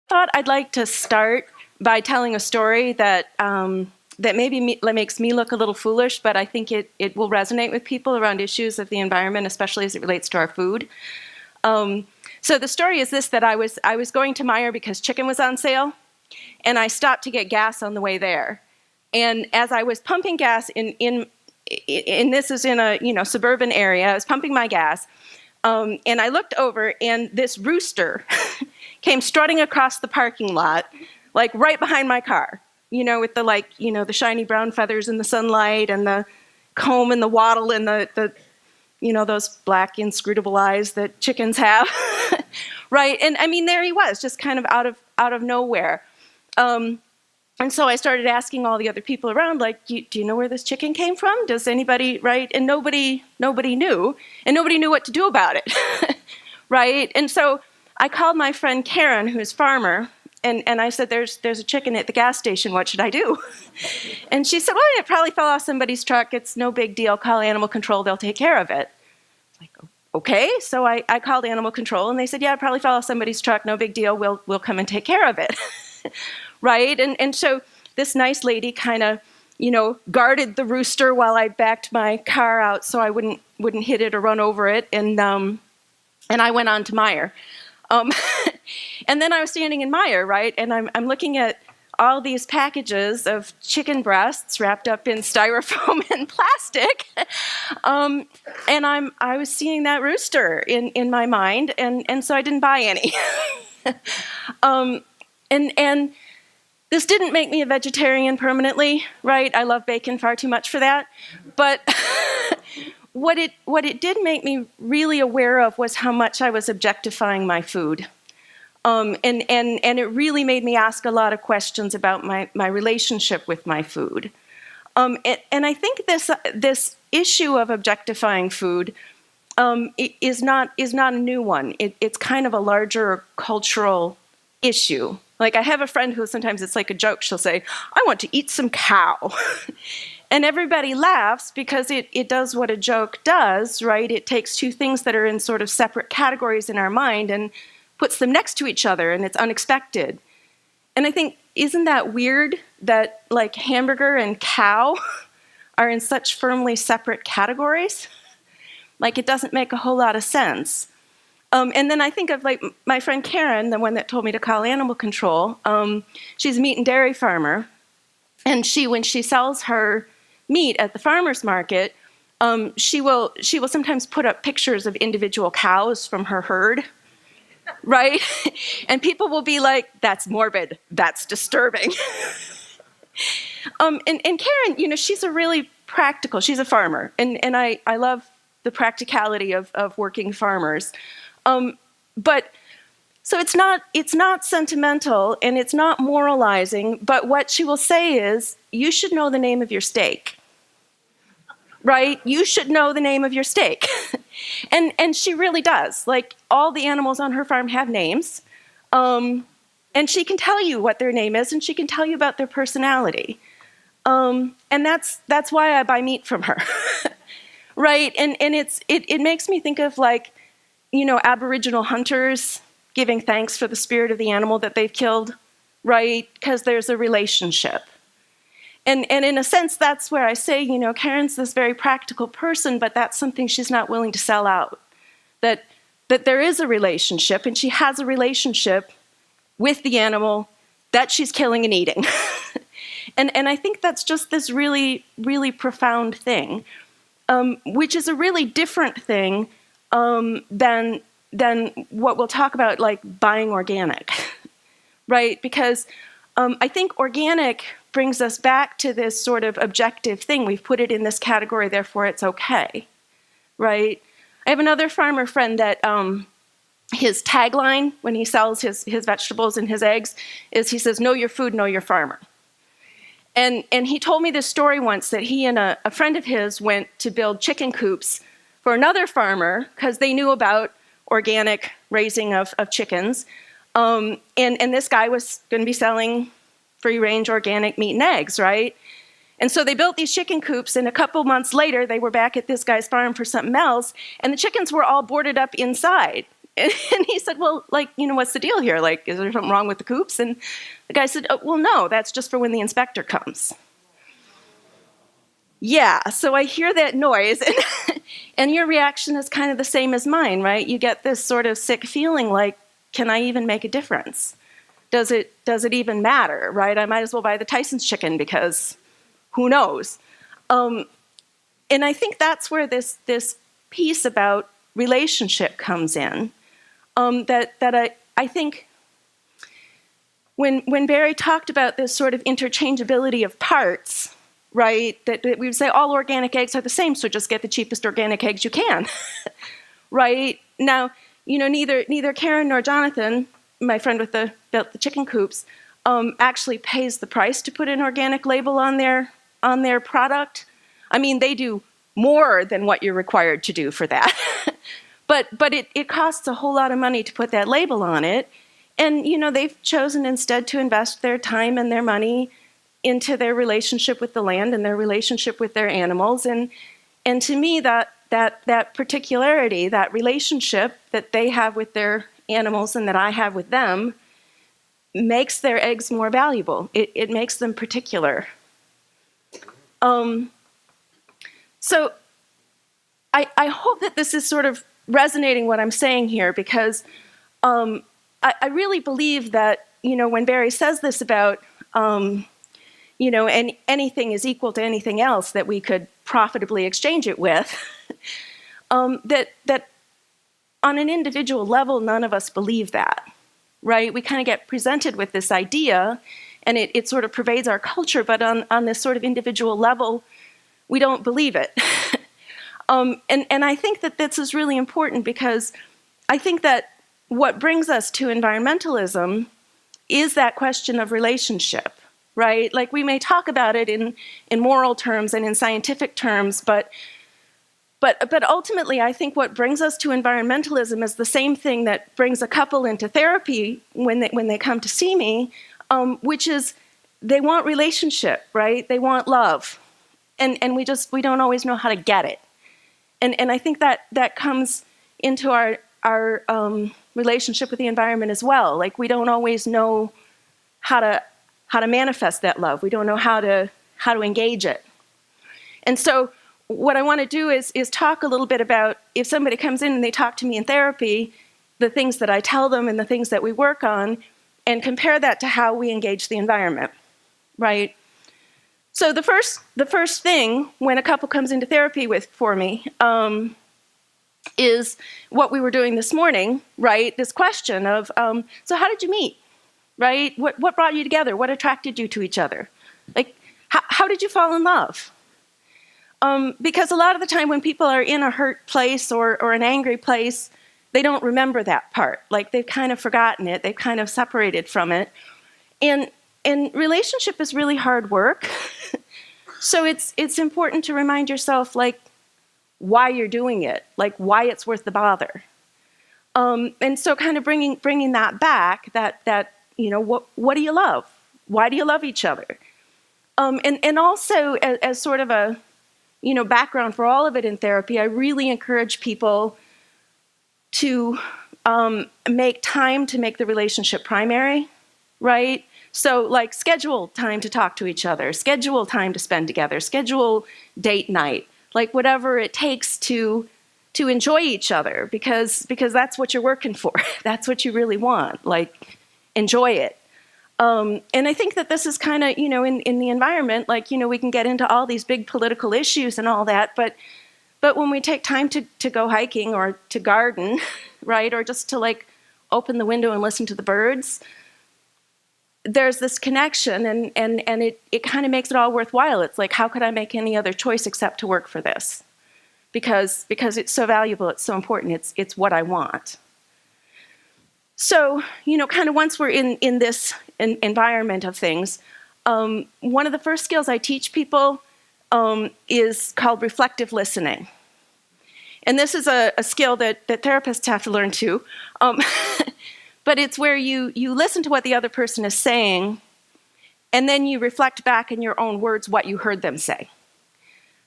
thought I'd like to start by telling a story that that maybe makes me look a little foolish, but I think it will resonate with people around issues of the environment, especially as it relates to our food. So the story is this: that I was going to Meijer because chicken was on sale, and I stopped to get gas on the way there. And as I was pumping gas in this is in a suburban area, I was pumping my gas, and I looked over, and this rooster came strutting across the parking lot, like right behind my car, with the the shiny brown feathers in the sunlight and the comb and the wattle and the those black inscrutable eyes that chickens have, right? And I mean, there he was, just kind of out of nowhere. And so I started asking all the other people around, like, do you know where this chicken came from? Does anybody, right? And nobody knew, and nobody knew what to do about it, right? And so I called my friend Karen, who's a farmer, and I said, there's a chicken at the gas station, what should I do? And she said, well, it probably fell off somebody's truck, it's no big deal, call animal control, they'll take care of it. Like, okay, so I called animal control, and they said, yeah, it probably fell off somebody's truck, no big deal, we'll come and take care of it. Right? And so this nice lady kind of, guarded the rooster while I backed my car out so I wouldn't hit it or run over it. And I went on to Meijer. And then I was standing in Meijer, right? And I'm looking at all these packages of chicken breasts wrapped up in styrofoam and plastic. And I was seeing that rooster in my mind, and so I didn't buy any. And this didn't make me a vegetarian permanently, right? I love bacon far too much for that. But what it did make me really aware of was how much I was objectifying my food. And it really made me ask a lot of questions about my relationship with my food. And I think this issue of objectifying food is not a new one. It's kind of a larger cultural issue. Like, I have a friend who sometimes it's like a joke. She'll say, I want to eat some cow. And everybody laughs because it does what a joke does, right? It takes two things that are in sort of separate categories in our mind and puts them next to each other, and it's unexpected. And I think, isn't that weird that like hamburger and cow are in such firmly separate categories? Like, it doesn't make a whole lot of sense. And then I think of like my friend Karen, the one that told me to call animal control. She's a meat and dairy farmer, and when she sells her meat at the farmer's market, she will sometimes put up pictures of individual cows from her herd, right? And people will be like, "That's morbid. That's disturbing." And Karen, she's a really practical. She's a farmer, and I love the practicality of working farmers. But so it's not sentimental and it's not moralizing, but what she will say is, you should know the name of your steak, right? You should know the name of your steak. And she really does. Like, all the animals on her farm have names, and she can tell you what their name is, and she can tell you about their personality. And that's why I buy meat from her, right? And it makes me think of like, Aboriginal hunters giving thanks for the spirit of the animal that they've killed, right? Because there's a relationship. And in a sense, that's where I say, Karen's this very practical person, but that's something she's not willing to sell out. That there is a relationship, and she has a relationship with the animal that she's killing and eating. And I think that's just this really, really profound thing, which is a really different thing than what we'll talk about, like buying organic, right? Because I think organic brings us back to this sort of objective thing. We've put it in this category, therefore it's okay, right? I have another farmer friend that his tagline when he sells his vegetables and his eggs is, he says, "Know your food, know your farmer." And he told me this story once that he and a friend of his went to build chicken coops for another farmer because they knew about organic raising of chickens. And this guy was going to be selling free-range organic meat and eggs, right? And so they built these chicken coops, and a couple months later, they were back at this guy's farm for something else, and the chickens were all boarded up inside. And he said, well, like, what's the deal here? Like, is there something wrong with the coops? And the guy said, oh, well, no, that's just for when the inspector comes. Yeah, so I hear that noise, and your reaction is kind of the same as mine, right? You get this sort of sick feeling like, can I even make a difference? Does it even matter, right? I might as well buy the Tyson's chicken because who knows? And I think that's where this piece about relationship comes in. That I think when Barry talked about this sort of interchangeability of parts, right, that we would say all organic eggs are the same, so just get the cheapest organic eggs you can, right? Now, neither Karen nor Jonathan, my friend with the chicken coops, actually pays the price to put an organic label on their product. I mean, they do more than what you're required to do for that. but it costs a whole lot of money to put that label on it. And, they've chosen instead to invest their time and their money into their relationship with the land and their relationship with their animals. And to me, that particularity, that relationship that they have with their animals and that I have with them, makes their eggs more valuable. It makes them particular. So I hope that this is sort of resonating what I'm saying here, because I really believe that, when Barry says this about, and anything is equal to anything else that we could profitably exchange it with, that on an individual level, none of us believe that, right? We kind of get presented with this idea, and it sort of pervades our culture, but on this sort of individual level, we don't believe it. And I think that this is really important, because I think that what brings us to environmentalism is that question of relationship, right? Like, we may talk about it in moral terms and in scientific terms, but ultimately, I think what brings us to environmentalism is the same thing that brings a couple into therapy when they come to see me, which is they want relationship, right? They want love, and we don't always know how to get it, and I think that comes into our relationship with the environment as well. Like, we don't always know how to manifest that love. We don't know how to engage it, and so what I want to do is talk a little bit about, if somebody comes in and they talk to me in therapy, the things that I tell them and the things that we work on, and compare that to how we engage the environment, right? So the first thing when a couple comes into therapy for me is what we were doing this morning, right? This question of, so how did you meet, right? What brought you together? What attracted you to each other? Like, how did you fall in love? Because a lot of the time when people are in a hurt place or an angry place, they don't remember that part. Like, they've kind of forgotten it. They've kind of separated from it. And relationship is really hard work. So it's important to remind yourself, like, why you're doing it, like why it's worth the bother. And so kind of bringing that back, that what do you love? Why do you love each other? And also as sort of a background for all of it in therapy, I really encourage people to make time to make the relationship primary, right? So, like, schedule time to talk to each other, schedule time to spend together, schedule date night, like whatever it takes to enjoy each other, because that's what you're working for. That's what you really want, like, enjoy it. And I think that this is kind of, in the environment, like, we can get into all these big political issues and all that, but when we take time to go hiking or to garden, right, or just to, like, open the window and listen to the birds, there's this connection, and it kind of makes it all worthwhile. It's like, how could I make any other choice except to work for this? Because it's so valuable, it's so important, it's what I want. So, kind of once we're in this environment of things, one of the first skills I teach people is called reflective listening. And this is a skill that therapists have to learn too. But it's where you listen to what the other person is saying, and then you reflect back in your own words what you heard them say,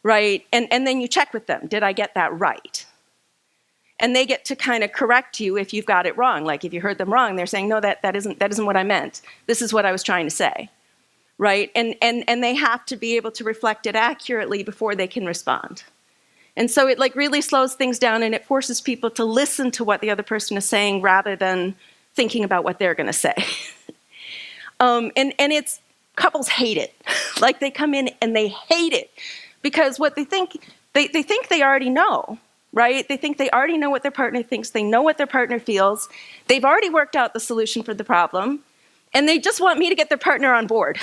right? And then you check with them, did I get that right? And they get to kind of correct you if you've got it wrong. Like if you heard them wrong, they're saying, no, that isn't what I meant. This is what I was trying to say, right? And they have to be able to reflect it accurately before they can respond. And so it like really slows things down, and it forces people to listen to what the other person is saying rather than thinking about what they're going to say. And it's, couples hate it. Like they come in and they hate it because what they think they already know, right? They think they already know what their partner thinks. They know what their partner feels. They've already worked out the solution for the problem, and they just want me to get their partner on board,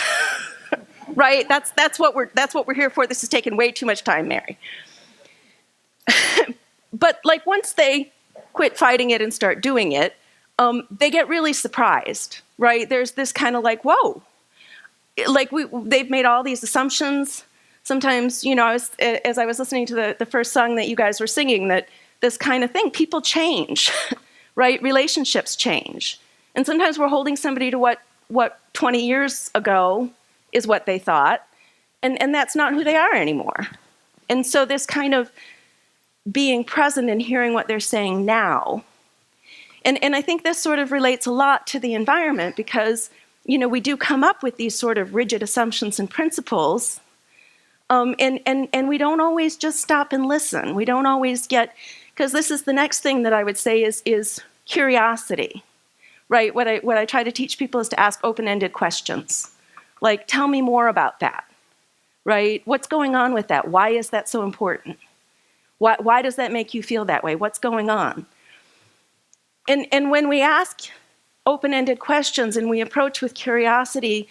right? That's what we're here for. This is taking way too much time, Mary. But like once they quit fighting it and start doing it, they get really surprised, right? There's this kind of like, whoa, like they've made all these assumptions. Sometimes, you know, as I was listening to the first song that you guys were singing, that this kind of thing, people change, right? Relationships change. And sometimes we're holding somebody to what 20 years ago is what they thought, and that's not who they are anymore. And so this kind of being present and hearing what they're saying now. And I think this sort of relates a lot to the environment because, you know, we do come up with these sort of rigid assumptions and principles, and we don't always just stop and listen. We don't always get, because this is the next thing that I would say is curiosity, right? What I try to teach people is to ask open-ended questions. Like, tell me more about that, right? What's going on with that? Why is that so important? Why does that make you feel that way? What's going on? And when we ask open-ended questions and we approach with curiosity,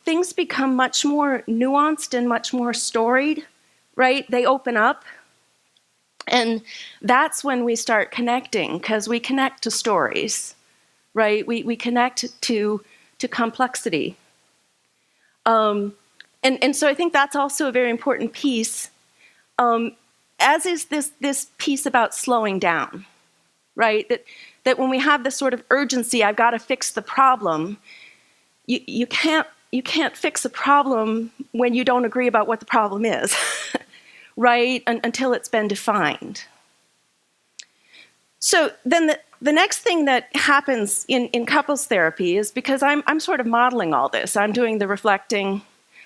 things become much more nuanced and much more storied, right? They open up. And that's when we start connecting, because we connect to stories, right? We connect to complexity. And so I think that's also a very important piece, as is this piece about slowing down, right? That when we have this sort of urgency, I've got to fix the problem, you can't fix a problem when you don't agree about what the problem is, right? Until it's been defined. So then the next thing that happens in couples therapy is, because I'm sort of modeling all this, I'm doing the reflecting,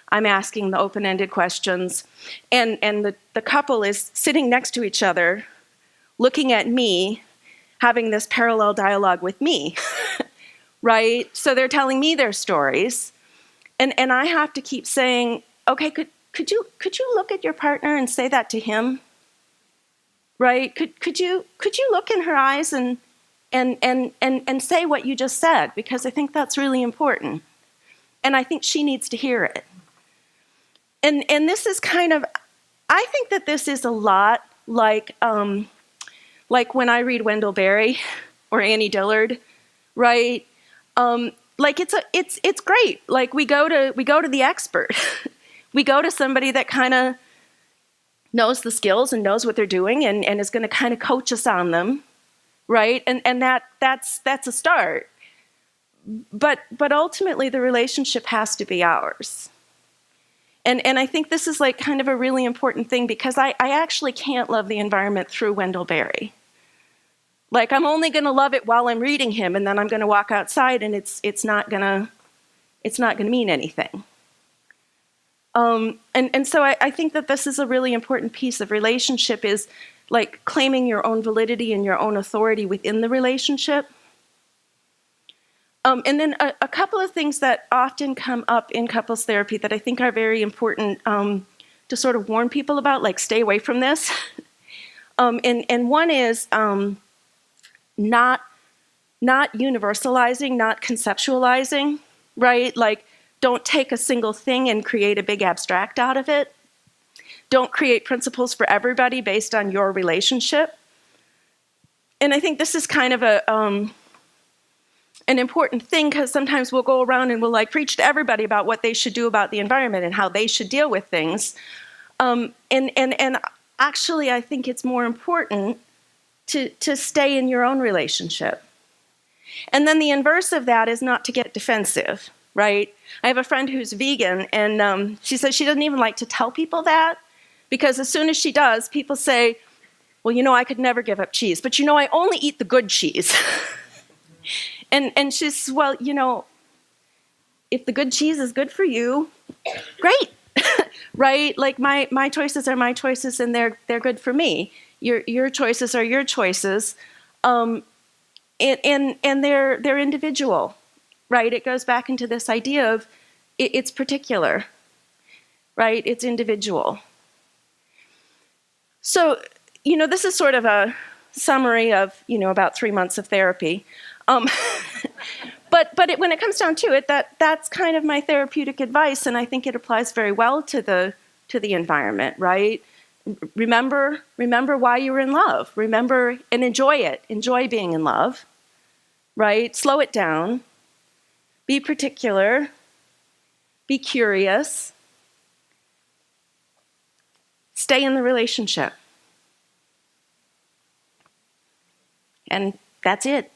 I'm asking the open-ended questions, and the couple is sitting next to each other, looking at me, having this parallel dialogue with me, right? So they're telling me their stories, and I have to keep saying, okay, could you look at your partner and say that to him, right? Could you look in her eyes and say what you just said, because I think that's really important, and I think she needs to hear it. And this is kind of, I think that this is a lot like when I read Wendell Berry or Annie Dillard, right? Like it's great. Like we go to the expert. We go to somebody that kind of knows the skills and knows what they're doing and is going to kind of coach us on them, right? And that's a start. But ultimately the relationship has to be ours. And I think this is like kind of a really important thing, because I actually can't love the environment through Wendell Berry. Like I'm only going to love it while I'm reading him, and then I'm going to walk outside, and it's not going to mean anything. And so I think that this is a really important piece of relationship, is like claiming your own validity and your own authority within the relationship. And then a couple of things that often come up in couples therapy that I think are very important to sort of warn people about, like stay away from this. And one is not universalizing, not conceptualizing, right? Like don't take a single thing and create a big abstract out of it. Don't create principles for everybody based on your relationship. And I think this is kind of an important thing, because sometimes we'll go around and we'll like preach to everybody about what they should do about the environment and how they should deal with things. And actually, I think it's more important to stay in your own relationship. And then the inverse of that is not to get defensive, right? I have a friend who's vegan, and she says she doesn't even like to tell people that, because as soon as she does, people say, well, I could never give up cheese, but I only eat the good cheese. and she says, well, if the good cheese is good for you, great, right? Like my choices are my choices, and they're good for me. Your choices are your choices, and they're individual, right? It goes back into this idea of it's particular, right? It's individual. So, this is sort of a summary of, about 3 months of therapy. But when it comes down to it, that's kind of my therapeutic advice, and I think it applies very well to the environment, right? Remember why you were in love. Remember and enjoy it. Enjoy being in love, right? Slow it down. Be particular. Be curious. Stay in the relationship. And that's it.